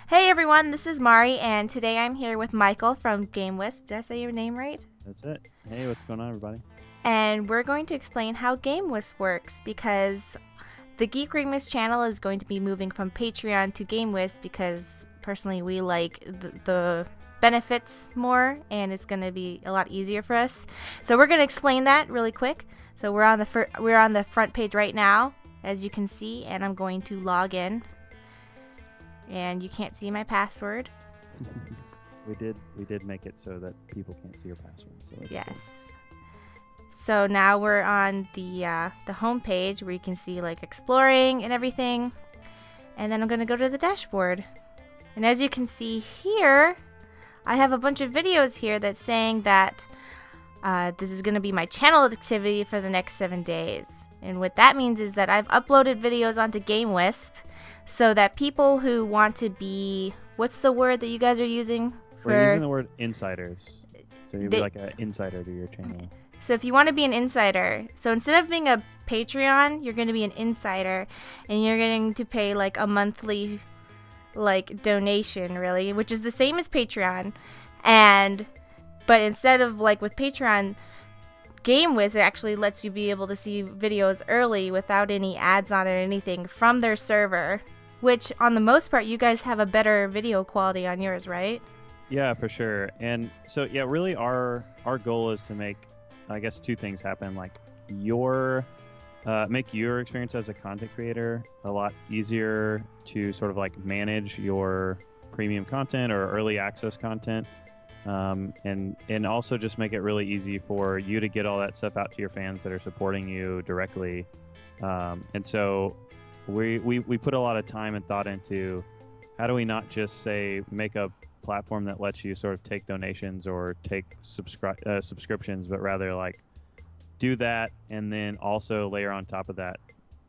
Hey everyone, this is Mari, and today I'm here with Michael from GameWisp. Did I say your name right? That's it. Hey, what's going on, everybody? And we're going to explain how GameWisp works because the Geek channel is going to be moving from Patreon to GameWisp because personally we like the benefits more and it's going to be a lot easier for us. So we're going to explain that really quick. So we're on the front page right now, as you can see, and I'm going to log in. And you can't see my password. We did make it so that people can't see your password. So that's yes. Good. So now we're on the home page where you can see like exploring and everything. And then I'm gonna go to the dashboard. And as you can see here, I have a bunch of videos here that's saying that this is gonna be my channel activity for the next 7 days. And what that means is that I've uploaded videos onto GameWisp so that people who want to be, what's the word that you guys are using? We're using the word insiders. So you'll be like an insider to your channel. So if you want to be an insider, so instead of being a Patreon, you're going to be an insider, and you're going to pay like a monthly like donation, really, which is the same as Patreon. But instead of like with Patreon, GameWisp actually lets you be able to see videos early without any ads on it or anything from their server, which on the most part you guys have a better video quality on yours, right? Yeah, for sure. And so yeah, really our goal is to make, I guess, two things happen. Like make your experience as a content creator a lot easier to sort of like manage your premium content or early access content. And also just make it really easy for you to get all that stuff out to your fans that are supporting you directly. And so we put a lot of time and thought into how do we not just say make a platform that lets you sort of take donations or take subscriptions, but rather like do that and then also layer on top of that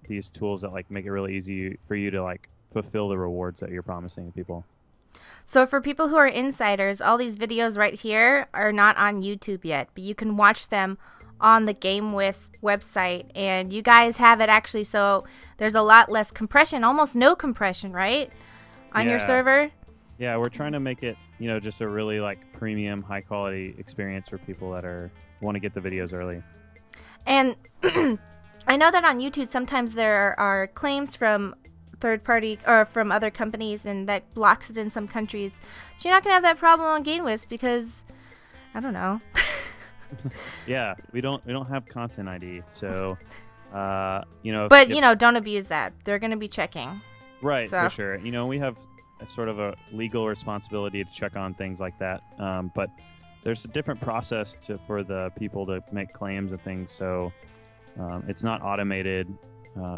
these tools that like make it really easy for you to like fulfill the rewards that you're promising to people. So for people who are insiders, all these videos right here are not on YouTube yet, but you can watch them on the GameWisp website, and you guys have it actually, so there's a lot less compression, almost no compression, right? On your server? Yeah, we're trying to make it, just a really like premium, high quality experience for people that want to get the videos early. And I know that on YouTube sometimes there are claims from third party or from other companies, and that blocks it in some countries. So you're not gonna have that problem on GameWisp because I don't know. Yeah, we don't have content ID, so But don't abuse that. They're gonna be checking. Right, so. For sure. We have a sort of a legal responsibility to check on things like that. But there's a different process for the people to make claims and things, so it's not automated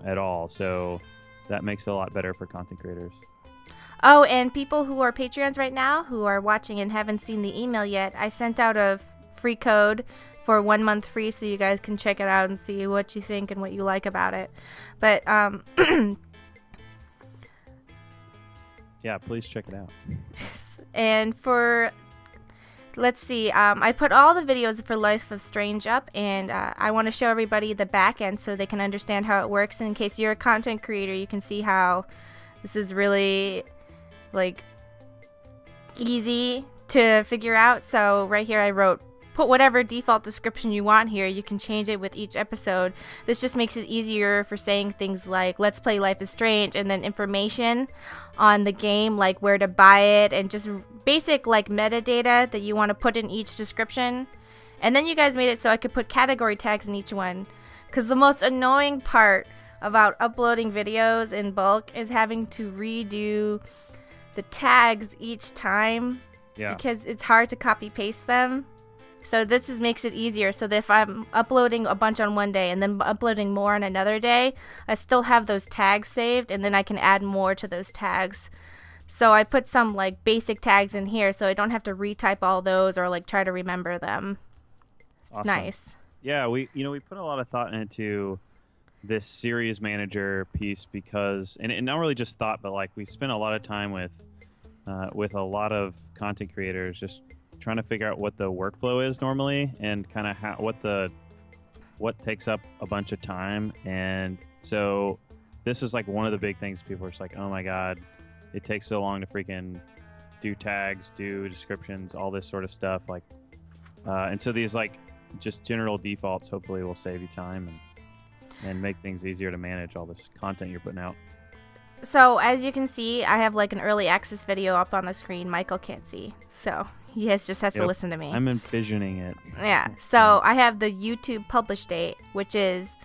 at all. So that makes it a lot better for content creators. Oh, and people who are Patreons right now who are watching and haven't seen the email yet, I sent out a free code for 1 month free so you guys can check it out and see what you think and what you like about it. But yeah, please check it out. And let's see, I put all the videos for Life of Strange up, and I want to show everybody the back end so they can understand how it works. And in case you're a content creator, you can see how this is really like easy to figure out. So right here I wrote, put whatever default description you want here. You can change it with each episode. This just makes it easier for saying things like let's play Life is Strange, and then information on the game like where to buy it and just basic like metadata that you want to put in each description. And then you guys made it so I could put category tags in each one, because the most annoying part about uploading videos in bulk is having to redo the tags each time. Yeah. Because it's hard to copy paste them. So makes it easier, so that if I'm uploading a bunch on one day and then uploading more on another day, I still have those tags saved, and then I can add more to those tags. So I put some like basic tags in here so I don't have to retype all those or like try to remember them. It's awesome. Nice. Yeah, we put a lot of thought into this series manager piece because, and not really just thought, but like we spent a lot of time with a lot of content creators just trying to figure out what the workflow is normally and kind of what takes up a bunch of time. And so this was like one of the big things. People were just like, oh my God, it takes so long to freaking do tags, do descriptions, all this sort of stuff. Like, and so these like just general defaults hopefully will save you time and make things easier to manage all this content you're putting out. So as you can see, I have like an early access video up on the screen. Michael can't see, so he just has to listen to me. I'm envisioning it. Yeah. So I have the YouTube publish date, which is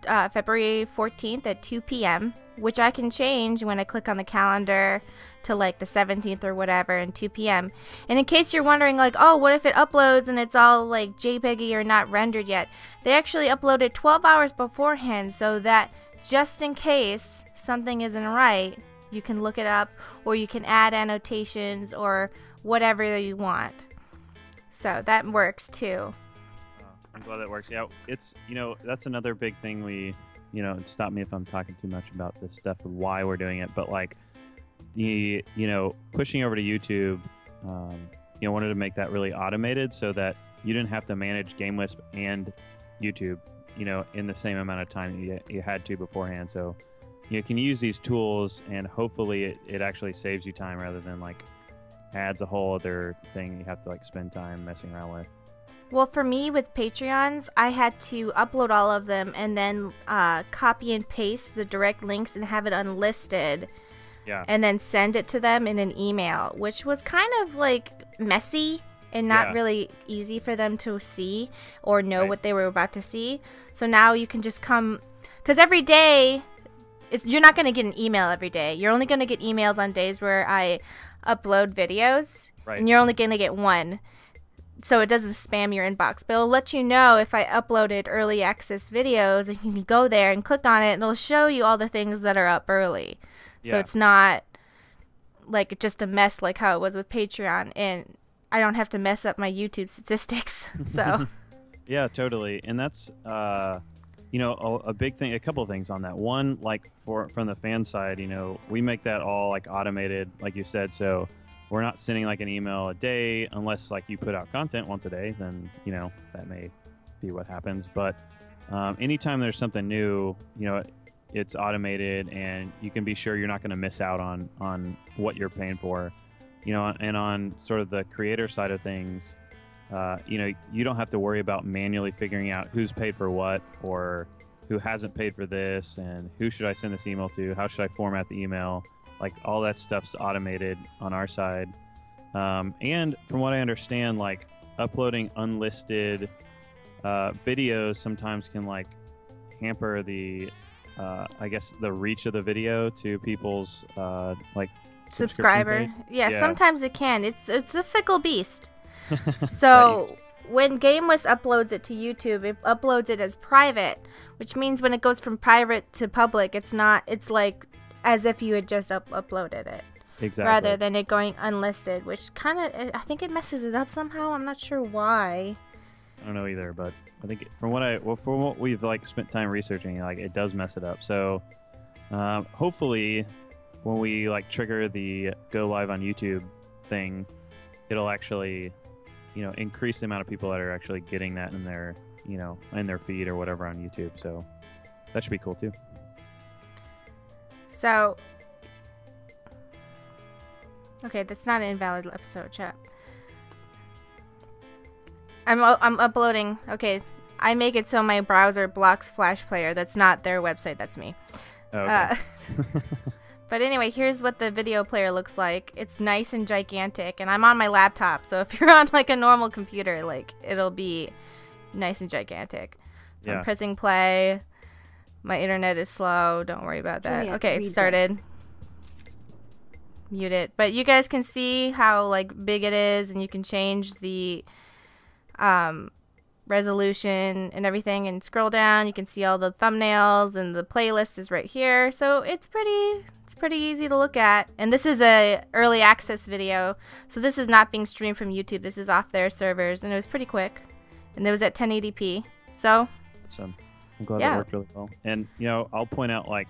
February 14th at 2 p.m., which I can change when I click on the calendar to like the 17th or whatever and 2 p.m. And in case you're wondering like, oh, what if it uploads and it's all like JPEGy or not rendered yet? They actually uploaded 12 hours beforehand so that just in case something isn't right, you can look it up or you can add annotations or whatever you want. So that works too. I'm glad that works. Yeah, it's, that's another big thing we, stop me if I'm talking too much about this stuff of why we're doing it, but like the, pushing over to YouTube, wanted to make that really automated so that you didn't have to manage GameWisp and YouTube, in the same amount of time you had to beforehand. So you can use these tools and hopefully it actually saves you time rather than like adds a whole other thing you have to like spend time messing around with. Well, for me with Patreons, I had to upload all of them and then copy and paste the direct links and have it unlisted. Yeah. And then send it to them in an email, which was kind of like messy and not really easy for them to see or know what they were about to see. So now you can just come, because every day, you're not going to get an email every day. You're only going to get emails on days where I upload videos, and you're only going to get one. So it doesn't spam your inbox, but it'll let you know if I uploaded early access videos, and you can go there and click on it, and it'll show you all the things that are up early. So it's not like just a mess like how it was with Patreon, and I don't have to mess up my YouTube statistics. So yeah, totally. And that's a big thing, a couple of things on that. One, like from the fan side, we make that all like automated, like you said. So we're not sending like an email a day unless like you put out content once a day, then, that may be what happens. But anytime there's something new, it's automated and you can be sure you're not going to miss out on what you're paying for, and on sort of the creator side of things, you don't have to worry about manually figuring out who's paid for what or who hasn't paid for this and who should I send this email to, how should I format the email. Like all that stuff's automated on our side. And from what I understand, like uploading unlisted videos sometimes can like hamper the, I guess the reach of the video to people's like subscriber. Yeah, sometimes it can. It's a fickle beast. So when GameWisp uploads it to YouTube, it uploads it as private, which means when it goes from private to public, it's like as if you had just uploaded it. Exactly. Rather than it going unlisted, which kind of, I think it messes it up somehow. I'm not sure why. I don't know either, but I think from what we've like spent time researching, like it does mess it up. So hopefully when we like trigger the go live on YouTube thing, it'll actually, increase the amount of people that are actually getting that in their, in their feed or whatever on YouTube. So that should be cool too. So, okay, that's not an invalid episode, chat. I'm uploading. Okay, I make it so my browser blocks Flash Player. That's not their website. That's me. Oh, okay. But anyway, here's what the video player looks like. It's nice and gigantic, and I'm on my laptop. So if you're on like a normal computer, like it'll be nice and gigantic. Yeah. I'm pressing play. My internet is slow. Don't worry about that. Okay, it started. Mute it. But you guys can see how like big it is, and you can change the resolution and everything, and scroll down. You can see all the thumbnails, and the playlist is right here. So it's pretty easy to look at. And this is a early access video, so this is not being streamed from YouTube. This is off their servers, and it was pretty quick, and it was at 1080p. So awesome. I'm glad it worked really well. And, I'll point out, like,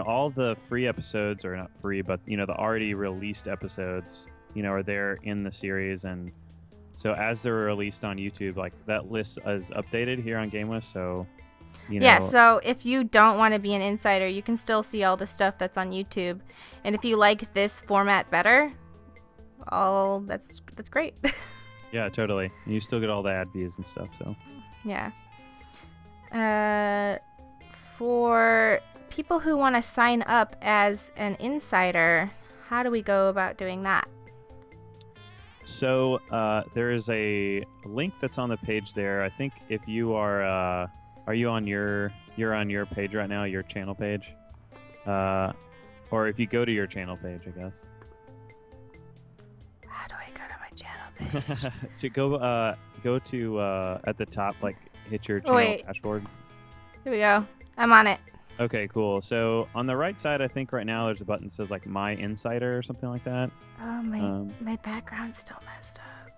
all the free episodes, or not free, but, the already released episodes, are there in the series. And so as they're released on YouTube, like, that list is updated here on GameWisp. So You Yeah, know, so if you don't want to be an insider, you can still see all the stuff that's on YouTube. And if you like this format better, that's great. yeah, totally. And you still get all the ad views and stuff. So Yeah. For people who want to sign up as an insider, how do we go about doing that? So there is a link that's on the page there. I think if you are you on you're on your page right now, your channel page, or if you go to your channel page, I guess. How do I go to my channel page? So go to at the top, like hit your channel dashboard. Here we go. I'm on it. Okay, cool. So on the right side, I think right now there's a button that says like My Insider or something like that. Oh, my background's still messed up.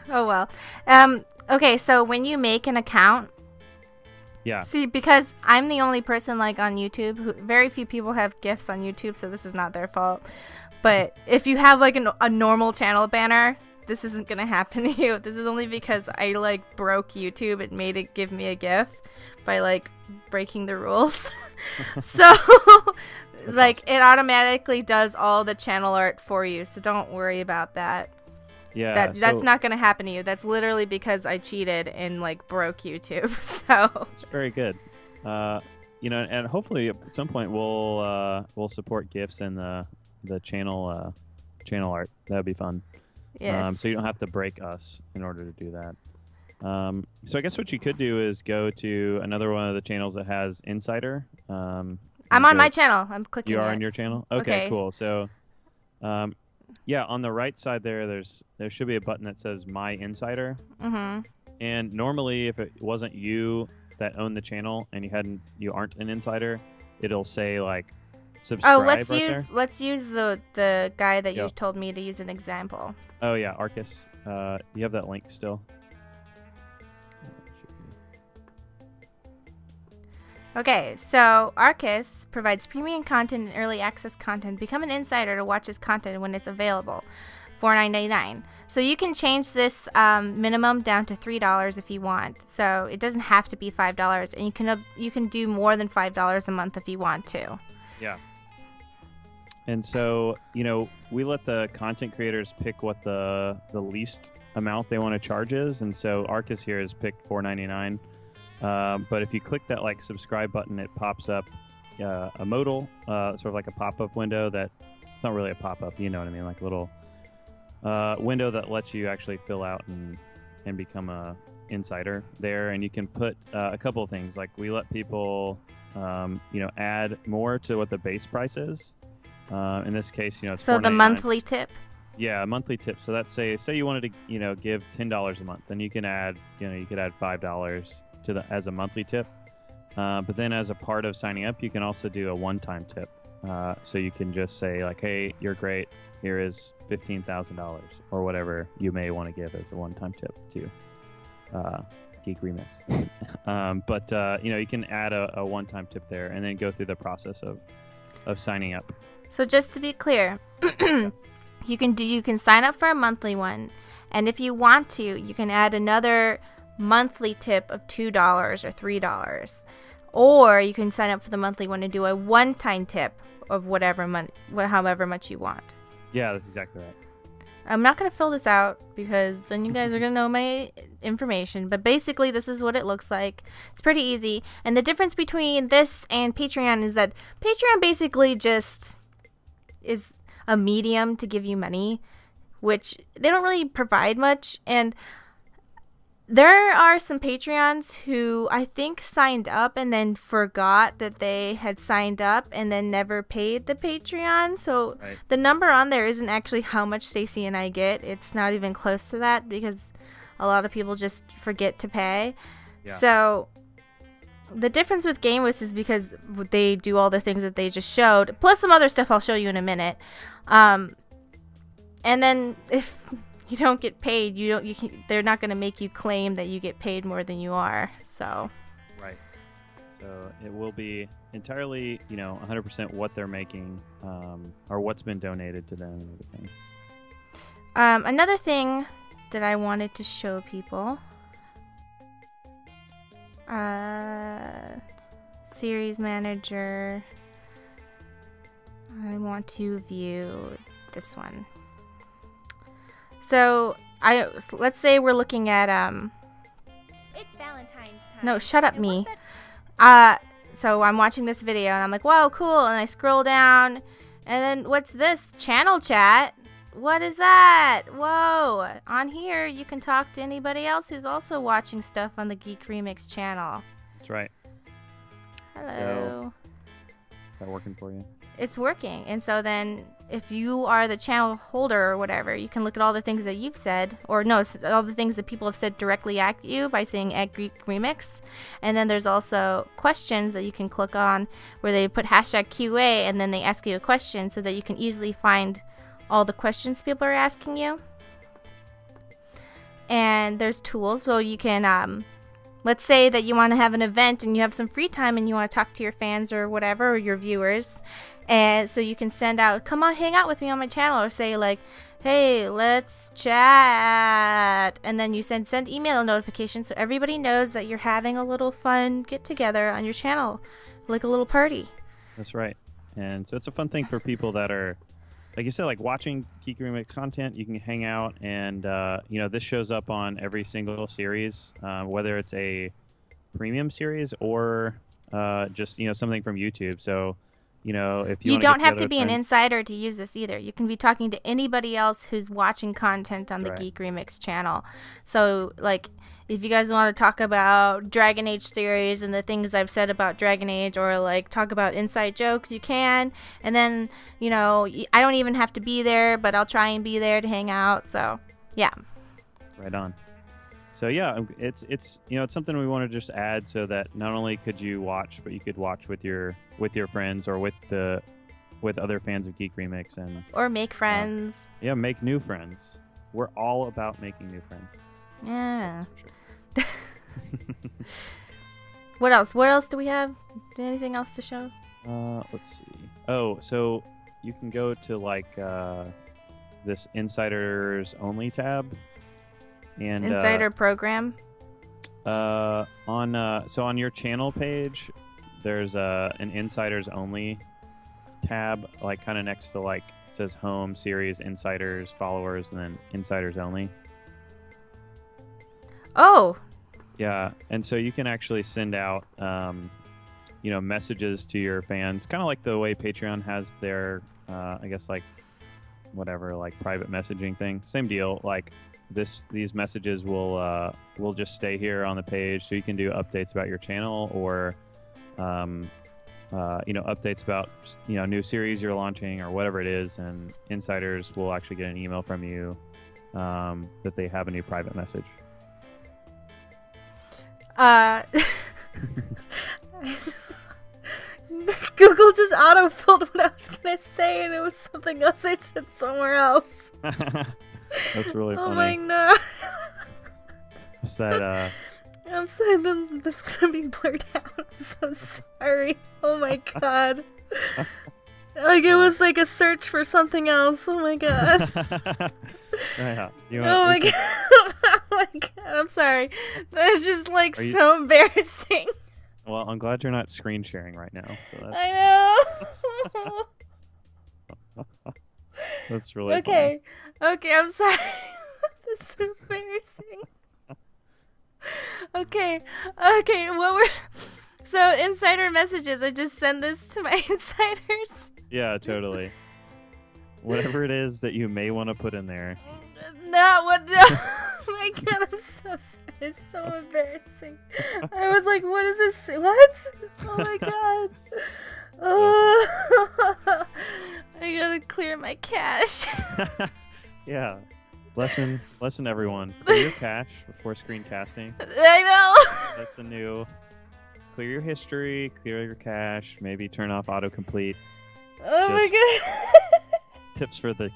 Oh well. Okay, so when you make an account, yeah. See, because I'm the only person like on YouTube, very few people have GIFs on YouTube, so this is not their fault. But if you have like a normal channel banner, this isn't gonna happen to you. This is only because I like broke YouTube and made it give me a GIF by like breaking the rules. So like awesome. It automatically does all the channel art for you, so don't worry about that. Yeah, that's not gonna happen to you. That's literally because I cheated and like broke YouTube. So it's very good. You know, and hopefully at some point we'll support GIFs in the channel art. That'd be fun. Yes. So you don't have to break us in order to do that. So I guess what you could do is go to another one of the channels that has Insider. I'm on my channel. I'm clicking. You are on your channel? Okay, cool. So, yeah, on the right side there should be a button that says My Insider. Mm-hmm. And normally, if it wasn't you that owned the channel and you aren't an insider, it'll say like subscribe. Oh, let's right use the guy that you told me to use an example. Oh yeah, Arcus. You have that link still? Okay, so Arcus provides premium content and early access content. Become an insider to watch his content when it's available. $4.99. So you can change this minimum down to $3 if you want. So it doesn't have to be $5, and you can do more than $5 a month if you want to. Yeah. And so, you know, we let the content creators pick what the least amount they want to charge is, and so Arcus here has picked $4.99. But if you click that like subscribe button, it pops up a modal, sort of like a pop-up window that it's not really a pop-up, you know what I mean, like a little window that lets you actually fill out and become a insider there. And you can put a couple of things, like we let people you know, add more to what the base price is. In this case, you know, it's so the monthly tip. Yeah, a monthly tip. So that's say you wanted to, you know, give $10 a month, then you can add, you know, you could add $5 to as a monthly tip. But then as a part of signing up, you can also do a one-time tip. So you can just say like, hey, you're great. Here is $15,000 or whatever you may want to give as a one-time tip to Geek Remix. But you know, you can add a one-time tip there and then go through the process of signing up. So just to be clear, you can sign up for a monthly one, and if you want to, you can add another monthly tip of $2 or $3, or you can sign up for the monthly one and do a one-time tip of however much you want. Yeah, that's exactly right. I'm not going to fill this out because then you guys are going to know my information, but basically this is what it looks like. It's pretty easy, and the difference between this and Patreon is that Patreon basically just is a medium to give you money, which they don't really provide much. And there are some Patreons who I think signed up and then forgot that they had signed up and then never paid the Patreon. So right. The number on there isn't actually how much Stacy and I get. It's not even close to that because a lot of people just forget to pay. Yeah. So the difference with GameWisp is because they do all the things that they just showed, plus some other stuff I'll show you in a minute. And then if you don't get paid, they're not going to make you claim that you get paid more than you are. So right. So it will be entirely, you know, 100% what they're making, or what's been donated to them and everything. Another thing that I wanted to show people. Series manager. I want to view this one. So let's say we're looking at It's Valentine's time. No, shut up, me. So I'm watching this video and I'm like, wow, cool, and I scroll down and then what's this? Channel chat? What is that? Whoa. On here you can talk to anybody else who's also watching stuff on the Geek Remix channel. That's right. Hello. So, is that working for you? It's working. And so then if you are the channel holder or whatever, you can look at all the things that you've said, or no, all the things that people have said directly at you by saying at Geek Remix. And then there's also questions that you can click on where they put hashtag QA and then they ask you a question so that you can easily find all the questions people are asking you. And there's tools, so you can let's say that you want to have an event and you have some free time and you want to talk to your fans or whatever, or your viewers. And so you can send out, come on, hang out with me on my channel, or say like, hey, let's chat. And then you send email notifications so everybody knows that you're having a little fun get together on your channel, like a little party. That's right. And so it's a fun thing for people that are, like you said, like watching Geek Remix content. You can hang out and, this shows up on every single series, whether it's a premium series or just, something from YouTube. So, if you don't have to be an insider to use this either. You can be talking to anybody else who's watching content on the Geek Remix channel. So, like, if you guys want to talk about Dragon Age theories and the things I've said about Dragon Age, or like talk about inside jokes, you can. And then, I don't even have to be there, but I'll try and be there to hang out. So, yeah. Right on. So yeah, it's it's something we want to just add so that not only could you watch, but you could watch with your friends or with other fans of Geek Remix, and or make friends. Make new friends. We're all about making new friends. Yeah. That's for sure. What else? What else do we have? Anything else to show? Let's see. Oh, so you can go to like this Insiders Only tab. And, Insider program. On your channel page, there's an Insiders Only tab, like kind of next to like it says Home, Series, Insiders, Followers, and then Insiders Only. Oh. Yeah, and so you can actually send out, messages to your fans, kind of like the way Patreon has their, I guess like, whatever, like private messaging thing. Same deal, like. These messages will just stay here on the page, so you can do updates about your channel or updates about new series you're launching or whatever it is, and insiders will actually get an email from you that they have a new private message. Google just auto-filled what I was gonna say, and it was something else I said somewhere else. That's really funny. Oh my god. What's that? I'm sorry, that's gonna be blurred out. I'm so sorry. Oh my god. Like it was like a search for something else. Oh my god. Yeah. Oh my god. Oh my god. I'm sorry. That's just like so embarrassing. Well, I'm glad you're not screen sharing right now. So that's... I know. That's really okay. Funny. Okay, I'm sorry. This is embarrassing. Okay. So insider messages. I just send this to my insiders. Yeah, totally. Whatever it is that you may want to put in there. No, what? No. Oh my god, I'm so sorry. It's so embarrassing. I was like, what is this? What? Oh my god. Oh. I gotta clear my cache. Yeah. Lesson everyone. Clear your cache before screencasting. I know. That's the new. Clear your history, clear your cache, maybe turn off autocomplete. Oh my god. Tips for the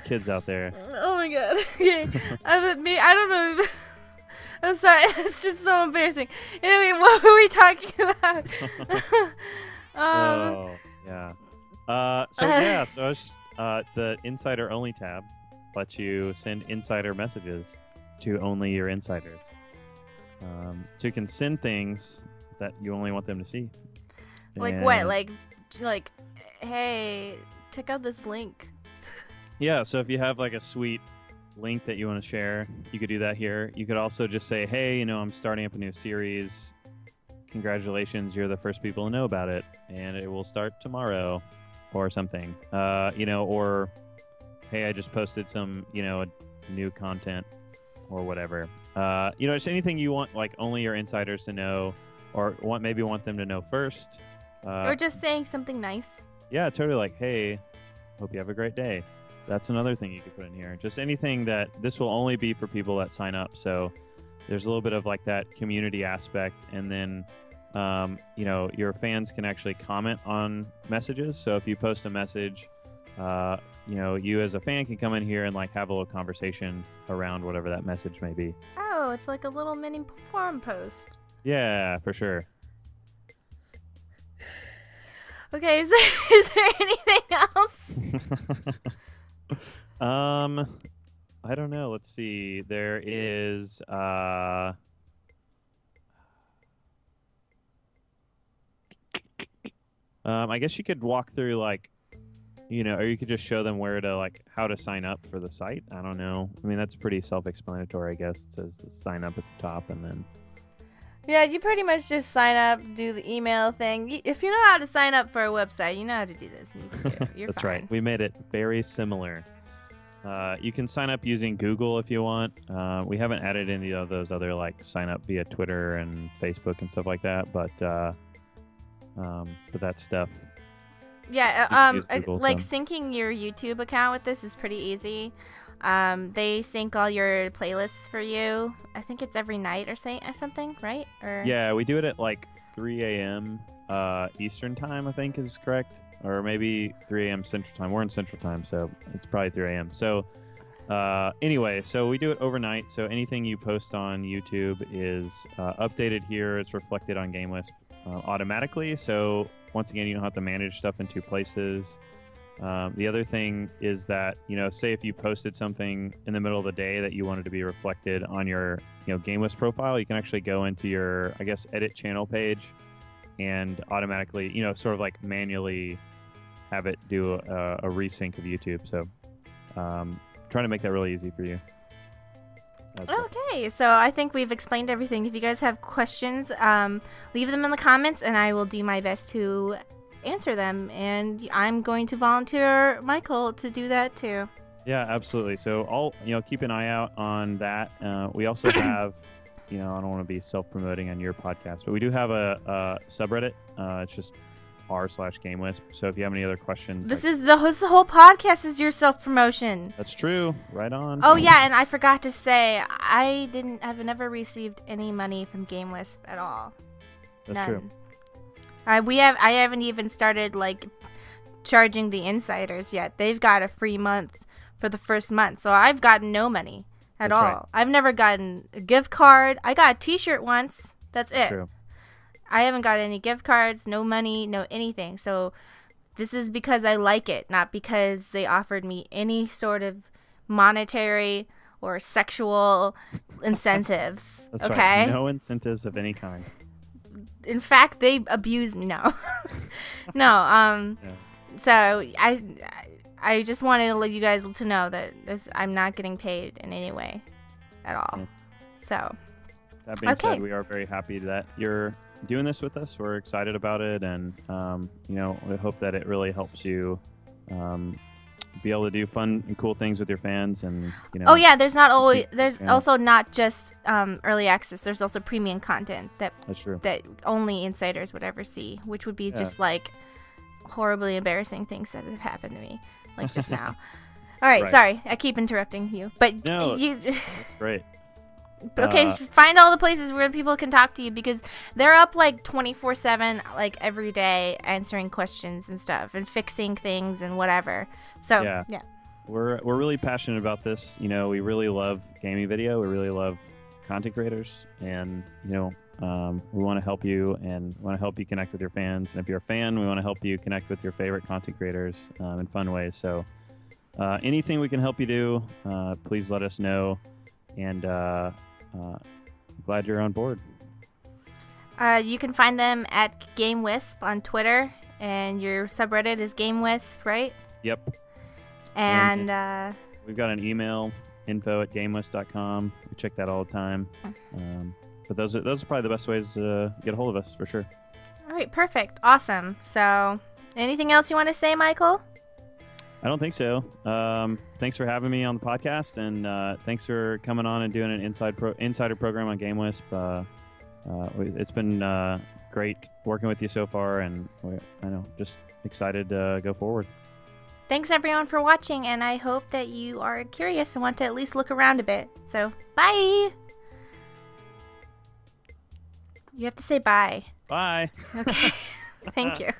kids out there. Oh my god. Okay. I don't know. I'm sorry. It's just so embarrassing. Anyway, what were we talking about? Oh, yeah. So it's just the Insider Only tab lets you send insider messages to only your insiders. So you can send things that you only want them to see. Like what? Like, hey, check out this link. Yeah, so if you have like a sweet link that you want to share, you could do that here. You could also just say, hey, I'm starting up a new series. Congratulations, you're the first people to know about it, and it will start tomorrow or something. Or hey, I just posted some, new content or whatever. Just anything you want, like only your insiders to know, or maybe want them to know first. Or just saying something nice. Yeah, totally. Like, hey, hope you have a great day. That's another thing you could put in here. Just anything that this will only be for people that sign up. So there's a little bit of like that community aspect. And then, your fans can actually comment on messages. So if you post a message, you as a fan can come in here and like have a little conversation around whatever that message may be. Oh, it's like a little mini forum post. Yeah, for sure. Okay, is there anything else? I don't know. Let's see. There is I guess you could walk through like, or you could just show them how to sign up for the site. I don't know. I mean, that's pretty self-explanatory, I guess. It says the sign up at the top and then. Yeah, you pretty much just sign up, do the email thing. If you know how to sign up for a website, you know how to do this. And you can do it. You're That's fine. right. We made it very similar. You can sign up using Google if you want. We haven't added any of those other like sign up via Twitter and Facebook and stuff like that, but that stuff. Yeah, Google, syncing your YouTube account with this is pretty easy. They sync all your playlists for you. I think it's every night or something, right? Or yeah, we do it at like 3 a.m. Eastern time, I think is correct, or maybe 3 a.m. Central time. We're in Central time, so it's probably 3 a.m. So anyway, so we do it overnight. So anything you post on YouTube is updated here. It's reflected on GameWisp automatically. So once again, you don't have to manage stuff in two places. The other thing is that, say if you posted something in the middle of the day that you wanted to be reflected on your, GameWisp profile, you can actually go into your, I guess, edit channel page and automatically, sort of like manually have it do a resync of YouTube. So trying to make that really easy for you. Okay, so I think we've explained everything. If you guys have questions, leave them in the comments and I will do my best to answer them, and I'm going to volunteer Michael to do that too. Yeah, absolutely. So I'll keep an eye out on that. We also have I don't want to be self-promoting on your podcast, but we do have a subreddit. It's just r/GameWisp. So if you have any other questions, this whole podcast is your self-promotion. That's true. Right on. Oh yeah, and I forgot to say I've never received any money from GameWisp at all. That's None. true. I haven't even started like charging the insiders yet. They've got a free month for the first month, so I've gotten no money at That's all. right. I've never gotten a gift card. I got a T-shirt once. That's it. True. I haven't got any gift cards, no money, no anything. So this is because I like it, not because they offered me any sort of monetary or sexual incentives. That's okay? right. No incentives of any kind. In fact, they abuse me. No. Yeah. So I just wanted to let you guys to know that I'm not getting paid in any way at all. Yeah. So That being Okay. said, we are very happy that you're doing this with us. We're excited about it, and we hope that it really helps you be able to do fun and cool things with your fans. And oh yeah, there's Yeah. also not just early access. There's also premium content That's true. that only insiders would ever see, which would be just like horribly embarrassing things that have happened to me, like just now. All right, Right. sorry, I keep interrupting you, but No, you. That's great. Okay, just find all the places where people can talk to you, because they're up like 24/7, like every day, answering questions and stuff and fixing things and whatever. So Yeah. We're really passionate about this. We really love gaming video. We really love content creators, and we want to help you and want to help you connect with your fans. And if you're a fan, we want to help you connect with your favorite content creators in fun ways. So anything we can help you do, please let us know. And glad you're on board. You can find them at GameWisp on Twitter, and your subreddit is GameWisp, right? Yep. And we've got an email, info@gamewisp.com. We check that all the time. But those are probably the best ways to get a hold of us, for sure. All right, perfect. Awesome. So, anything else you want to say, Michael? I don't think so. Thanks for having me on the podcast, and thanks for coming on and doing an insider program on GameWisp. It's been great working with you so far, and I know, just excited to go forward. Thanks everyone for watching, and I hope that you are curious and want to at least look around a bit. So, bye! You have to say bye. Bye! Okay. Thank you.